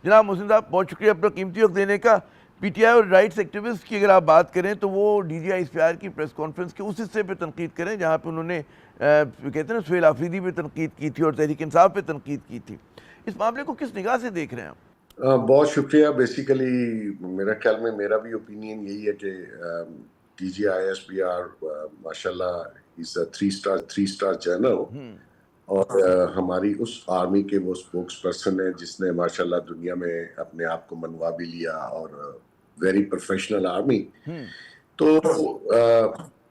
جناب محسن صاحب بہت شکریہ اپنا قیمتی وقت دینے کا. پی ٹی آئی اور رائٹس ایکٹیوسٹ کی اگر آپ بات کریں تو وہ ڈی جی آئی اسپیار کی پریس کانفرنس کے اس حصے پہ تنقید کریں جہاں پہ انہوں نے کہتے ہیں نا سہیل آفریدی پہ تنقید کی تھی اور تحریک انصاف پہ تنقید کی تھی. اس معاملے کو کس نگاہ سے دیکھ رہے ہیں آپ؟ بہت شکریہ. بیسیکلی میرا خیال میں میرا بھی اوپینین یہی ہے کہ D G I S P R ماشاء اللہ از اے 3 اسٹار جنرل اور ہماری اس آرمی کے وہ اسپوکس پرسن ہیں جس نے ماشاءاللہ دنیا میں اپنے آپ کو منوا بھی لیا اور ویری پروفیشنل آرمی. تو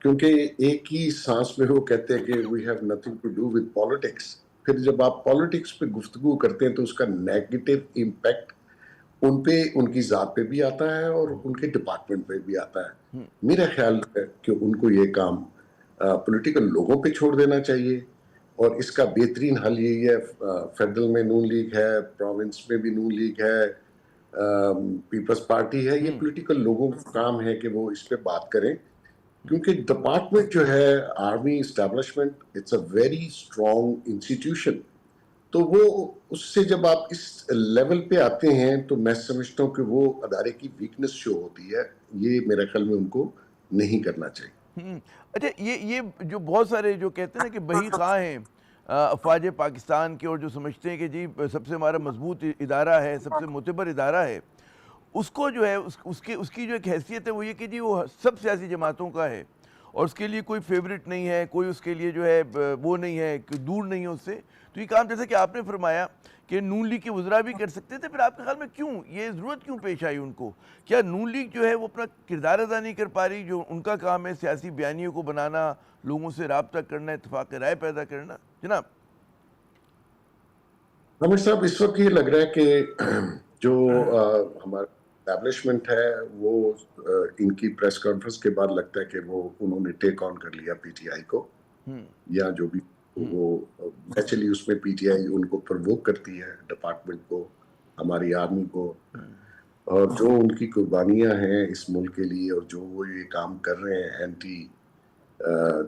کیونکہ ایک ہی سانس میں وہ کہتے ہیں کہ we have nothing to do with politics. پھر جب آپ پالیٹکس پہ گفتگو کرتے ہیں تو اس کا نیگیٹو امپیکٹ ان پہ ان کی ذات پہ بھی آتا ہے اور ان کے ڈپارٹمنٹ پہ بھی آتا ہے. میرا خیال ہے کہ ان کو یہ کام پولیٹیکل لوگوں پہ چھوڑ دینا چاہیے اور اس کا بہترین حل یہی ہے. فیڈرل میں نون لیگ ہے, پروونس میں بھی نون لیگ ہے, پیپلز پارٹی ہے. یہ پولیٹیکل لوگوں کا کام ہے کہ وہ اس پہ بات کریں کیونکہ ڈپارٹمنٹ جو ہے army establishment it's a very strong institution. تو وہ اس سے جب آپ اس لیول پہ آتے ہیں تو میں سمجھتا ہوں کہ وہ ادارے کی ویکنس شو ہوتی ہے. یہ میرے خیال میں ان کو نہیں کرنا چاہیے. اچھا یہ جو بہت سارے جو کہتے ہیں نا کہ بہی خواہ ہیں افواج پاکستان کے اور جو سمجھتے ہیں کہ جی سب سے ہمارا مضبوط ادارہ ہے, سب سے معتبر ادارہ ہے, اس کو جو ہے اس کی جو ایک حیثیت ہے وہ یہ کہ جی وہ سب سیاسی جماعتوں کا ہے اور اس کے لیے کوئی فیوریٹ نہیں ہے, کوئی اس کے لیے جو ہے وہ نہیں ہے کہ دور نہیں ہے اس سے. تو یہ کام جیسے کہ آپ نے فرمایا کہ نون لیگ کے وزراء بھی کر سکتے تھے, پھر آپ کے خیال میں کیوں یہ ضرورت کیوں پیش آئی ان کو؟ کیا نون لیگ جو ہے وہ اپنا کردار ادا نہیں کر پا رہی جو ان کا کام ہے سیاسی بیانیوں کو بنانا, لوگوں سے رابطہ کرنا, اتفاق رائے پیدا کرنا؟ جناب عامر صاحب اس وقت یہ لگ رہا ہے کہ جو ہمارا اسٹیبلشمنٹ ہے وہ ان کی پریس کانفرنس کے بعد لگتا ہے کہ وہ انہوں نے ٹیک آن کر لیا پی ٹی آئی کو یا جو بھی وہ ایکچولی اس میں پی ٹی آئی ان کو پرووک کرتی ہے ڈپارٹمنٹ کو, ہماری آرمی کو, اور جو ان کی قربانیاں ہیں اس ملک کے لیے اور جو وہ یہ کام کر رہے ہیں اینٹی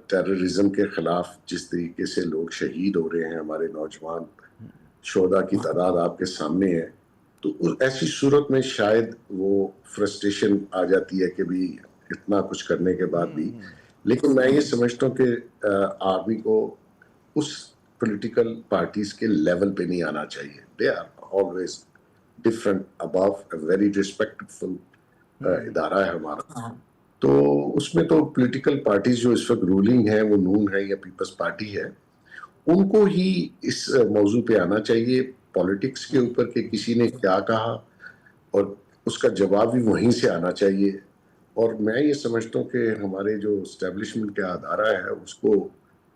ٹیررزم کے خلاف, جس طریقے سے لوگ شہید ہو رہے ہیں, ہمارے نوجوان شہداء کی تعداد آپ کے سامنے ہے. تو ایسی صورت میں شاید وہ فرسٹریشن آ جاتی ہے کہ بھی اتنا کچھ کرنے کے بعد بھی. لیکن میں یہ سمجھتا ہوں کہ آرمی کو اس پولیٹیکل پارٹیز کے لیول پہ نہیں آنا چاہیے. They are always different above a very respectful ادارہ ہے ہمارا. تو اس میں تو پولیٹیکل پارٹیز جو اس وقت رولنگ ہیں وہ نون ہے یا پیپلز پارٹی ہے, ان کو ہی اس موضوع پہ آنا چاہیے پالیٹکس کے اوپر کہ کسی نے کیا کہا اور اس کا جواب بھی وہیں سے آنا چاہیے. اور میں یہ سمجھتا ہوں کہ ہمارے جو اسٹیبلشمنٹ کا ادارہ ہے اس کو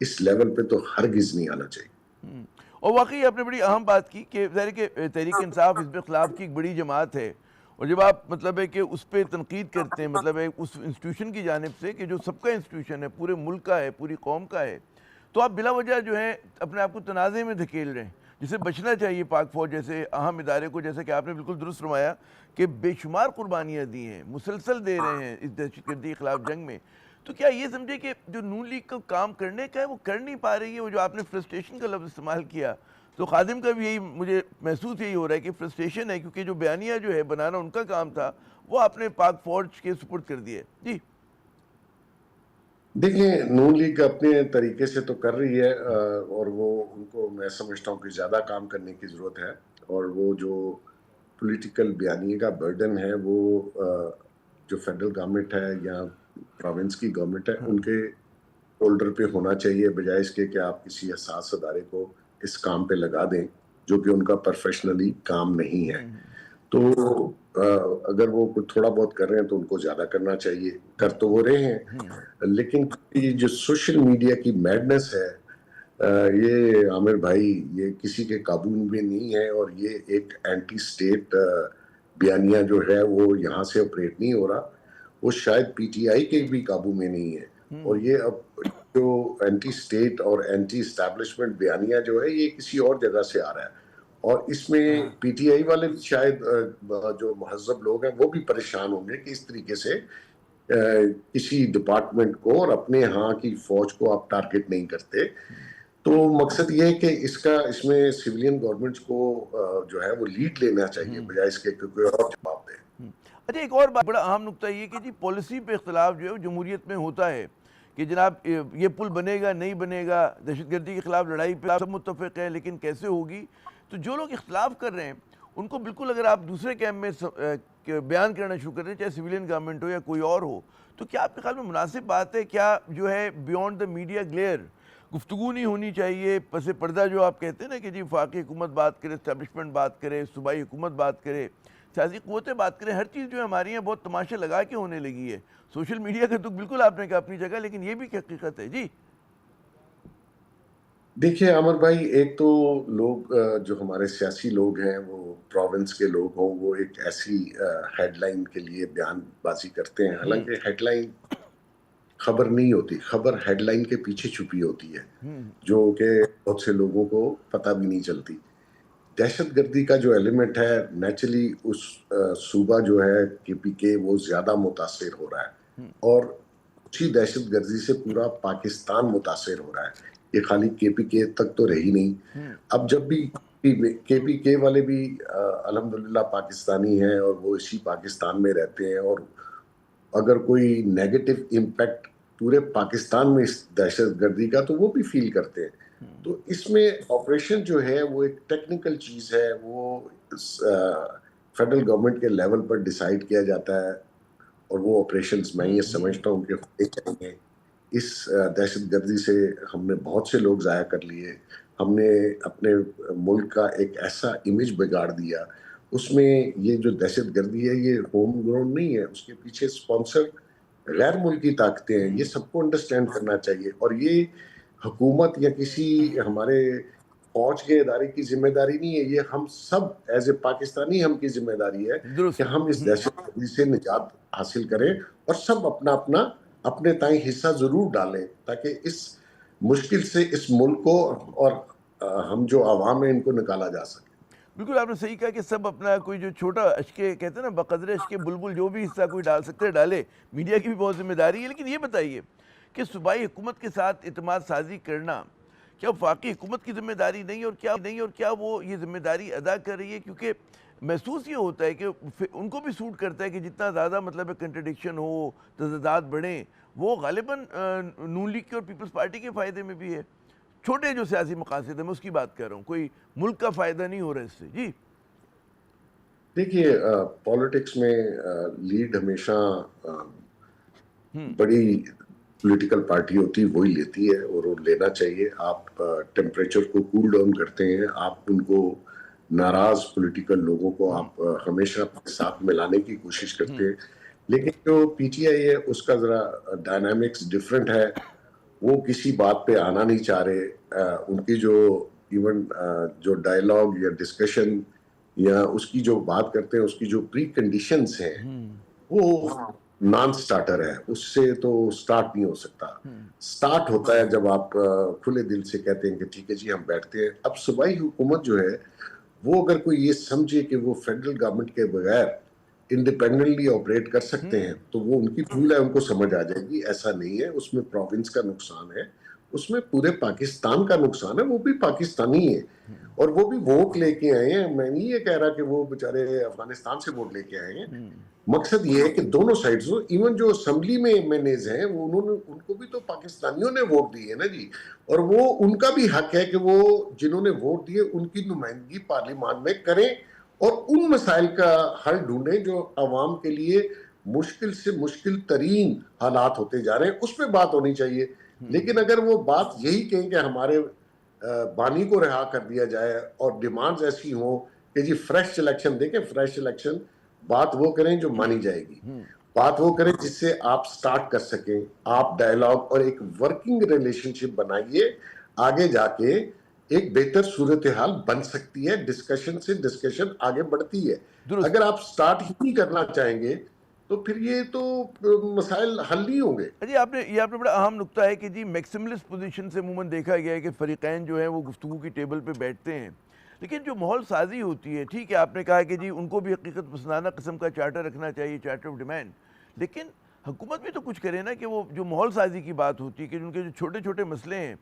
اس لیول پہ تو ہرگز نہیں آنا چاہیے. اور واقعی آپ نے بڑی اہم بات کی کہ ظاہر کہ تحریک انصاف حزب اختلاف کی ایک بڑی جماعت ہے, اور جب آپ مطلب ہے کہ اس پہ تنقید کرتے ہیں مطلب ہے اس انسٹیٹیوشن کی جانب سے کہ جو سب کا انسٹیٹیوشن ہے, پورے ملک کا ہے, پوری قوم کا ہے, تو آپ بلا وجہ جو ہے اپنے آپ کو تنازع میں دھکیل رہے ہیں جسے بچنا چاہیے. پاک فوج جیسے اہم ادارے کو, جیسے کہ آپ نے بالکل درست فرمایا کہ بے شمار قربانیاں دی ہیں, مسلسل دے رہے ہیں اس دہشت گردی کے خلاف جنگ میں. تو کیا یہ سمجھے کہ جو نون لیگ کا کام کرنے کا ہے وہ کر نہیں پا رہی ہے؟ وہ جو آپ نے فرسٹریشن کا لفظ استعمال کیا تو خادم کا بھی یہی مجھے محسوس یہی ہو رہا ہے کہ فرسٹریشن ہے, کیونکہ جو بیانیہ جو ہے بنانا ان کا کام تھا وہ آپ نے پاک فوج کے سپرد کر دیا. جی دیکھیں نون لیگ اپنے طریقے سے تو کر رہی ہے اور وہ ان کو میں سمجھتا ہوں کہ زیادہ کام کرنے کی ضرورت ہے. اور وہ جو پولیٹیکل بیانیے کا برڈن ہے وہ جو فیڈرل گورنمنٹ ہے یا پروونس کی گورنمنٹ ہے ان کے شولڈر پہ ہونا چاہیے, بجائے اس کے کہ آپ کسی حساس ادارے کو اس کام پہ لگا دیں جو کہ ان کا پروفیشنلی کام نہیں ہے. تو اگر وہ تھوڑا بہت کر رہے ہیں تو ان کو زیادہ کرنا چاہیے. کر تو وہ رہے ہیں, لیکن یہ جو سوشل میڈیا کی میڈنس ہے یہ عامر بھائی یہ کسی کے قابو میں نہیں ہے, اور یہ ایک اینٹی سٹیٹ بیانیہ جو ہے وہ یہاں سے آپریٹ نہیں ہو رہا, وہ شاید پی ٹی آئی کے بھی قابو میں نہیں ہے. اور یہ اب جو اینٹی سٹیٹ اور اینٹی اسٹیبلشمنٹ بیانیہ جو ہے یہ کسی اور جگہ سے آ رہا ہے, اور اس میں پی ٹی آئی والے شاید جو مہذب لوگ ہیں وہ بھی پریشان ہوں گے کہ اس طریقے سے کسی ڈپارٹمنٹ کو اور اپنے ہاں کی فوج کو آپ ٹارگٹ نہیں کرتے. تو مقصد یہ ہے کہ اس میں سویلین گورنمنٹس کو جو ہے وہ لیڈ لینا چاہیے بجائے اس کے کہ کوئی اور جواب دے. اچھا ایک اور بات بڑا اہم نقطہ یہ کہ جی پالیسی پہ اختلاف جو ہے وہ جمہوریت میں ہوتا ہے کہ جناب یہ پل بنے گا نہیں بنے گا، دہشت گردی کے خلاف لڑائی پہ سب متفق ہیں لیکن کیسے ہوگی. تو جو لوگ اختلاف کر رہے ہیں ان کو بالکل اگر آپ دوسرے کیمپ میں بیان کرنا شروع کر رہے ہیں چاہے سویلین گورنمنٹ ہو یا کوئی اور ہو، تو کیا آپ کے خیال میں مناسب بات ہے؟ کیا جو ہے بیونڈ دا میڈیا گلیئر گفتگو نہیں ہونی چاہیے؟ پس پردہ جو آپ کہتے ہیں نا کہ جی وفاقی حکومت بات کرے، اسٹیبلشمنٹ بات کرے، صوبائی حکومت بات کرے، سیاسی قوتیں بات کریں، ہر چیز جو ہے ہماری یہاں بہت تماشا لگا کے ہونے لگی ہے. سوشل میڈیا کا تو بالکل آپ نے کہا اپنی جگہ، لیکن یہ بھی حقیقت ہے. جی دیکھیے عامر بھائی، ایک تو لوگ جو ہمارے سیاسی لوگ ہیں وہ پروونس کے لوگ ہوں، وہ ایک ایسی ہیڈ لائن کے لیے بیان بازی کرتے ہیں، حالانکہ ہیڈ لائن خبر نہیں ہوتی، خبر ہیڈ لائن کے پیچھے چھپی ہوتی ہے جو کہ بہت سے لوگوں کو پتہ بھی نہیں چلتی. دہشت گردی کا جو ایلیمنٹ ہے نیچرلی اس صوبہ جو ہے کے پی کے وہ زیادہ متاثر ہو رہا ہے، اور اسی دہشت گردی سے پورا پاکستان متاثر ہو رہا ہے. یہ خالی کے پی کے تک تو رہی نہیں. اب جب بھی کے پی کے والے بھی الحمدللہ پاکستانی ہیں اور وہ اسی پاکستان میں رہتے ہیں، اور اگر کوئی نیگیٹو امپیکٹ پورے پاکستان میں اس دہشت گردی کا تو وہ بھی فیل کرتے ہیں. تو اس میں آپریشن جو ہے وہ ایک ٹیکنیکل چیز ہے، وہ فیڈرل گورنمنٹ کے لیول پر ڈیسائیڈ کیا جاتا ہے، اور وہ آپریشنز میں یہ سمجھتا ہوں کہ ہونے چاہیے. اس دہشت گردی سے ہم نے بہت سے لوگ ضائع کر لیے، ہم نے اپنے ملک کا ایک ایسا امیج بگاڑ دیا. اس میں یہ جو دہشت گردی ہے یہ ہوم گراؤنڈ نہیں ہے، اس کے پیچھے اسپانسر غیر ملکی طاقتیں ہیں. یہ سب کو انڈرسٹینڈ کرنا چاہیے، اور یہ حکومت یا کسی ہمارے فوج کے ادارے کی ذمہ داری نہیں ہے، یہ ہم سب ایز اے پاکستانی ہم کی ذمہ داری ہے کہ درست. ہم اس دہشت گردی سے نجات حاصل کریں، اور سب اپنا اپنا اپنے تائیں حصہ ضرور ڈالیں تاکہ اس مشکل سے اس ملک کو اور ہم جو عوام ہیں ان کو نکالا جا سکے. بالکل آپ نے صحیح کہا کہ سب اپنا کوئی جو چھوٹا اشکے کہتے ہیں نا بقدر اشکے بلبل جو بھی حصہ کوئی ڈال سکتے ڈالے. میڈیا کی بھی بہت ذمہ داری ہے. لیکن یہ بتائیے کہ صوبائی حکومت کے ساتھ اعتماد سازی کرنا کیا وفاقی حکومت کی ذمہ داری نہیں، اور کیا وہ یہ ذمہ داری ادا کر رہی ہے؟ کیونکہ محسوس یہ ہوتا ہے کہ ان کو بھی سوٹ کرتا ہے کہ جتنا زیادہ مطلب کنٹرڈکشن ہو، تضادات بڑھیں، وہ غالباً نون لیگ کی اور پیپلز پارٹی کے فائدے میں بھی ہے. چھوٹے جو سیاسی مقاصد ہیں میں اس کی بات کر رہا ہوں، کوئی ملک کا فائدہ نہیں ہو رہا اس سے. جی دیکھیے پالیٹکس میں لیڈ ہمیشہ بڑی پولیٹیکل پارٹی ہوتی وہی لیتی ہے، اور وہ لینا چاہیے. آپ ٹیمپریچر کو کول ڈاؤن کرتے ہیں، آپ ان کو ناراض پولیٹیکل لوگوں کو آپ ہمیشہ اپنے ساتھ ملانے کی کوشش کرتے ہیں. لیکن جو پی ٹی آئی ہے اس کا ذرا ڈائنامکس ڈیفرنٹ ہے. وہ کسی بات پہ آنا نہیں چاہ رہے. ان کی جو ایون جو ڈائیلاگ یا ڈسکشن یا اس کی جو بات کرتے ہیں، اس کی جو پری کنڈیشنز ہیں وہ نان سٹارٹر ہے. اس سے تو سٹارٹ نہیں ہو سکتا. سٹارٹ ہوتا ہے جب آپ کھلے دل سے کہتے ہیں کہ ٹھیک ہے جی ہم بیٹھتے ہیں. اب صوبائی حکومت جو ہے وہ اگر کوئی یہ سمجھے کہ وہ فیڈرل گورنمنٹ کے بغیر انڈیپینڈنٹلی آپریٹ کر سکتے ہیں تو وہ ان کی بھول ہے، ان کو سمجھ آ جائے گی. ایسا نہیں ہے، اس میں پروونس کا نقصان ہے، اس میں پورے پاکستان کا نقصان ہے. وہ بھی پاکستانی ہے اور وہ بھی ووٹ لے کے آئے ہیں. میں نہیں یہ کہہ رہا کہ وہ بیچارے افغانستان سے ووٹ لے کے آئے ہیں. مقصد یہ ہے کہ دونوں سائڈز ہو. ایون جو اسمبلی میں ایم این ایز ہیں ان کو بھی تو پاکستانیوں نے ووٹ دیے نا جی، اور وہ ان کا بھی حق ہے کہ وہ جنہوں نے ووٹ دیے ان کی نمائندگی پارلیمان میں کریں اور ان مسائل کا حل ڈھونڈیں جو عوام کے لیے مشکل سے مشکل ترین حالات ہوتے جا رہے ہیں. اس پہ بات ہونی چاہیے. لیکن اگر وہ بات یہی کہیں کہ ہمارے بانی کو رہا کر دیا جائے اور ڈیمانڈز ایسی ہوں کہ جی فریش الیکشن، دیکھیں فریش الیکشن بات وہ کریں جو مانی جائے گی، بات وہ کریں جس سے آپ سٹارٹ کر سکیں. آپ ڈائیلاگ اور ایک ورکنگ ریلیشن شپ بنائیے، آگے جا کے ایک بہتر صورتحال بن سکتی ہے. ڈسکشن سے ڈسکشن آگے بڑھتی ہے. درست. اگر آپ سٹارٹ ہی نہیں کرنا چاہیں گے تو پھر یہ تو مسائل حل نہیں ہوں گے. جی یہ آپ نے بڑا اہم نقطہ ہے کہ جی میکسیملسٹ پوزیشن سے عموماً دیکھا گیا ہے کہ فریقین جو ہیں وہ گفتگو کی ٹیبل پہ بیٹھتے ہیں. لیکن جو ماحول سازی ہوتی ہے، ٹھیک ہے آپ نے کہا کہ جی ان کو بھی حقیقت پسندانہ قسم کا چارٹر رکھنا چاہیے، چارٹر آف ڈیمانڈ، لیکن حکومت بھی تو کچھ کرے نا کہ وہ جو ماحول سازی کی بات ہوتی ہے کہ ان کے جو چھوٹے چھوٹے مسئلے ہیں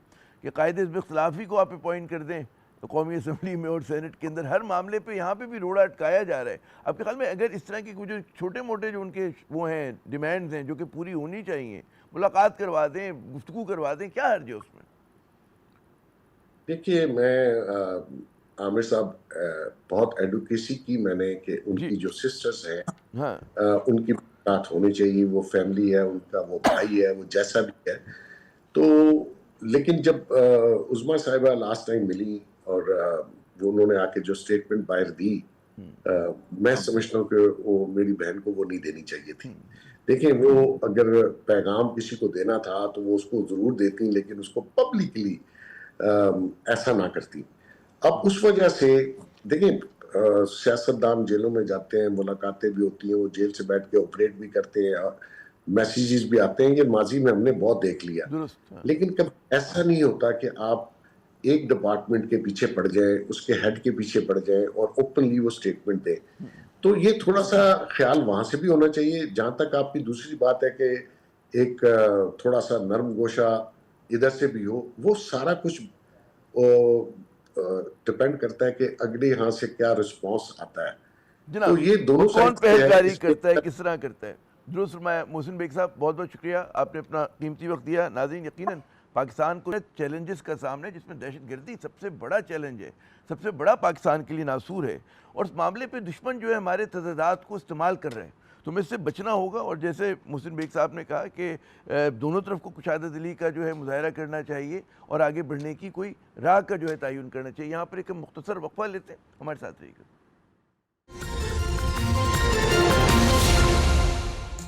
کہ قائد حزب اختلافی کو آپ اپوائنٹ کر دیں قومی اسمبلی میں اور سینٹ کے اندر. ہر معاملے پہ یہاں پہ بھی روڑا اٹکایا جا رہا ہے. آپ کے خیال میں اگر اس طرح کی کچھ چھوٹے موٹے جو ان کے وہ ہیں ڈیمانڈز ہیں جو کہ پوری ہونی چاہیے, ملاقات کروا دیں, گفتگو کروا دیں, کیا حرج ہے اس میں؟ دیکھیے میں عامر صاحب بہت ایڈوکیسی کی میں نے کہ ان جی کی جو سسٹرز ہیں ہاں ان کی بات ہونی چاہیے, وہ فیملی ہے ان کا, وہ بھائی ہے, وہ جیسا بھی ہے. تو لیکن جب عظمیٰ صاحبہ لاسٹ ٹائم ملی اور وہ انہوں نے آ کے جو اسٹیٹمنٹ باہر دی, میں سمجھتا ہوں کہ وہ میری بہن کو وہ نہیں دینی چاہیے تھی. دیکھیں وہ اگر پیغام کسی کو دینا تھا تو وہ اس کو ضرور دیتی, لیکن اس کو پبلکلی ایسا نہ کرتی. اب اس وجہ سے دیکھیں سیاستدان جیلوں میں جاتے ہیں, ملاقاتیں بھی ہوتی ہیں, وہ جیل سے بیٹھ کے آپریٹ بھی کرتے ہیں, میسیجز بھی آتے ہیں, یہ ماضی میں ہم نے بہت دیکھ لیا. درست. لیکن کب ایسا نہیں ہوتا کہ آپ ایک ڈپارٹمنٹ کے پیچھے پڑ جائیں, اس کے ہیڈ کے پیچھے پڑ جائیں اور اوپنلی وہ سٹیٹمنٹ دیں. تو یہ تھوڑا سا خیال وہاں سے بھی ہونا چاہیے. جہاں تک آپ کی دوسری بات ہے کہ ایک تھوڑا سا نرم گوشہ ادھر سے بھی ہو, وہ سارا کچھ ڈپینڈ کرتا ہے کہ اگلے یہاں سے کیا رسپانس آتا ہے. تو جناب یہ وہ دونوں کون سائڈ سے پہل ہے. کاری اس کرتا ہے, کس طرح کرتا ہے. درست فرمایا محسن بیگ صاحب, بہت بہت شکریہ, آپ نے اپنا قیمتی وقت دیا. ناظرین یقیناً پاکستان کو چیلنجز کا سامنے, جس میں دہشت گردی سب سے بڑا چیلنج ہے, سب سے بڑا پاکستان کے لیے ناسور ہے, اور اس معاملے پہ دشمن جو ہے ہمارے تضادات کو استعمال کر رہے ہیں. تو ہمیں اس سے بچنا ہوگا, اور جیسے محسن بیگ صاحب نے کہا کہ دونوں طرف کو کشادہ دلی کا جو ہے مظاہرہ کرنا چاہیے اور آگے بڑھنے کی کوئی راہ کا جو ہے تعین کرنا چاہیے. یہاں پر ایک مختصر وقفہ لیتے ہیں, ہمارے ساتھ رہیے گا.